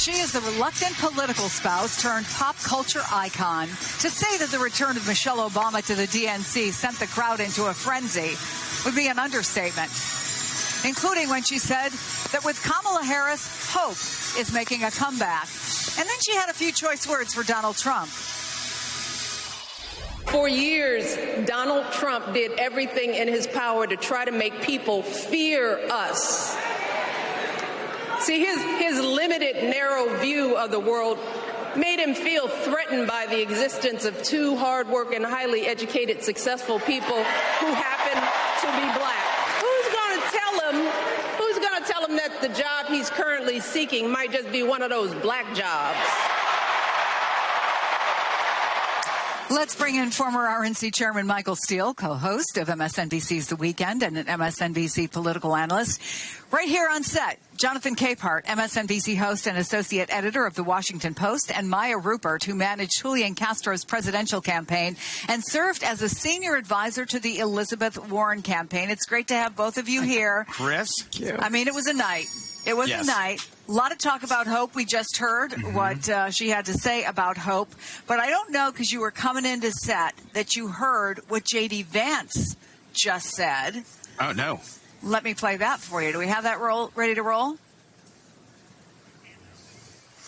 She is the reluctant political spouse turned pop culture icon. To say that the return of Michelle Obama to the DNC sent the crowd into a frenzy would be an understatement, including when she said that with Kamala Harris, hope is making a comeback. And then she had a few choice words for Donald Trump. For years, Donald Trump did everything in his power to try to make people fear us. See, his limited, narrow view of the world made him feel threatened by the existence of two hardworking, highly educated, successful people who happen to be black. Who's going to tell him that the job he's currently seeking might just be one of those black jobs? Let's bring in former RNC Chairman Michael Steele, co-host of MSNBC's The Weekend and an MSNBC political analyst. Right here on set, Jonathan Capehart, MSNBC host and associate editor of The Washington Post, and Maya Rupert, who managed Julian Castro's presidential campaign and served as a senior advisor to the Elizabeth Warren campaign. It's great to have both of you here. Chris? I mean, it was a night. It was a night. A lot of talk about hope. We just heard what she had to say about hope. But I don't know, because you were coming into set, that you heard what J.D. Vance just said. Oh, no. Let me play that for you. Do we have that ready to roll?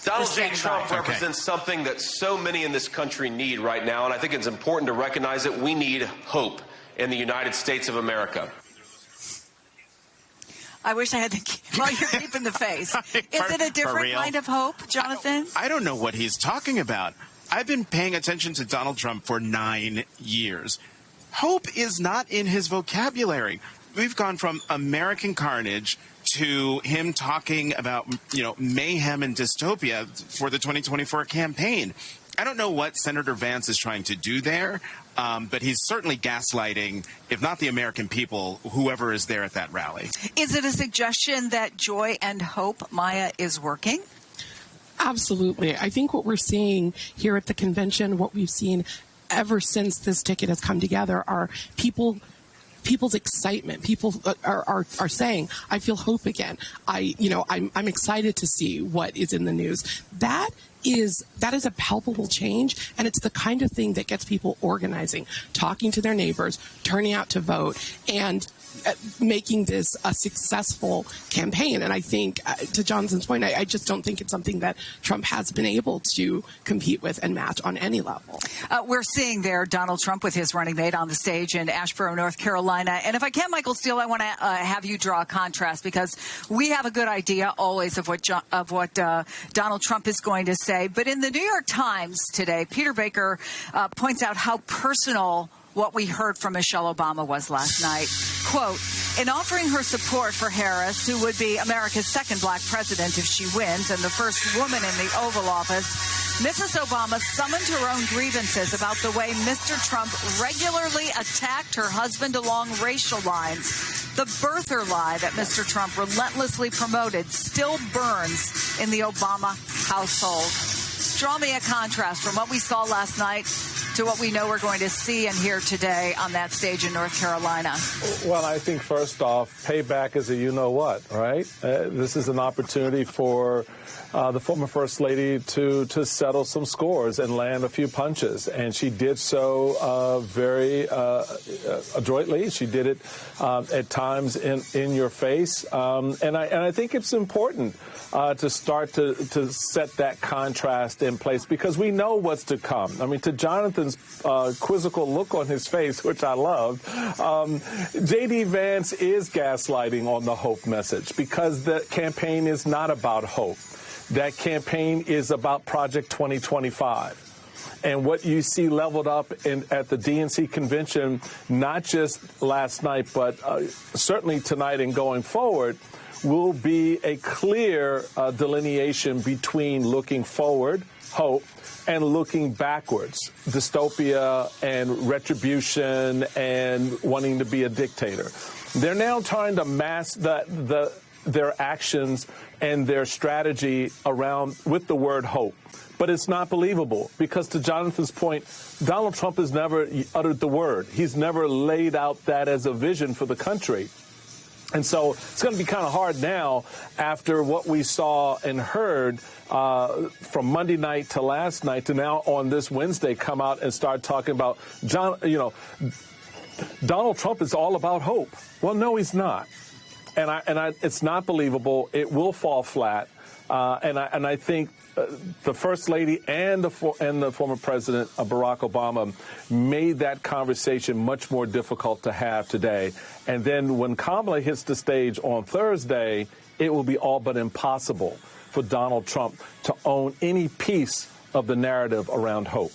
Donald J. Trump represents something that so many in this country need right now, and I think it's important to recognize that we need hope in the United States of America. I wish I had the... Well, you're keeping the face. Is it a different kind of hope, Jonathan? I don't know what he's talking about. I've been paying attention to Donald Trump for 9 years. Hope is not in his vocabulary. We've gone from American carnage to him talking about, mayhem and dystopia for the 2024 campaign. I don't know what Senator Vance is trying to do there, but he's certainly gaslighting, if not the American people, whoever is there at that rally. Is it a suggestion that joy and hope, Maya, is working? Absolutely. I think what we're seeing here at the convention, what we've seen ever since this ticket has come together, are people's excitement. People are saying, I feel hope again. I'm excited to see what is in the news. That is a palpable change, and it's the kind of thing that gets people organizing, talking to their neighbors, turning out to vote, and making this a successful campaign. And I think, to Johnson's point, I just don't think it's something that Trump has been able to compete with and match on any level. We're seeing there Donald Trump with his running mate on the stage in Asheboro, North Carolina. And if I can, Michael Steele, I want to have you draw a contrast, because we have a good idea always of what Donald Trump is going to say. But in the New York Times today, Peter Baker points out how personal what we heard from Michelle Obama was last night. Quote, in offering her support for Harris, who would be America's second black president if she wins and the first woman in the Oval Office, Mrs. Obama summoned her own grievances about the way Mr. Trump regularly attacked her husband along racial lines. The birther lie that Mr. Trump relentlessly promoted still burns in the Obama household. Draw me a contrast from what we saw last night to what we know we're going to see and hear today on that stage in North Carolina. Well, I think first off, payback is a you-know-what, right? This is an opportunity for the former First Lady to settle some scores and land a few punches. And she did so very adroitly. She did it at times in your face. And I think it's important to start to set that contrast in place, because we know what's to come. I mean, to Jonathan's quizzical look on his face, which I loved, J.D. Vance is gaslighting on the hope message, because the campaign is not about hope. That campaign is about Project 2025. And what you see leveled up at the DNC convention, not just last night, but certainly tonight and going forward, will be a clear delineation between looking forward, hope, and looking backwards, dystopia and retribution and wanting to be a dictator. They're now trying to mask their actions and their strategy around with the word hope. But it's not believable, because to Jonathan's point, Donald Trump has never uttered the word. He's never laid out that as a vision for the country. And so it's going to be kind of hard now after what we saw and heard from Monday night to last night to now on this Wednesday come out and start talking about Donald Trump is all about hope. Well, no, he's not. And it's not believable. It will fall flat. And I think the First Lady and the former President Barack Obama made that conversation much more difficult to have today. And then when Kamala hits the stage on Thursday, it will be all but impossible for Donald Trump to own any piece of the narrative around hope.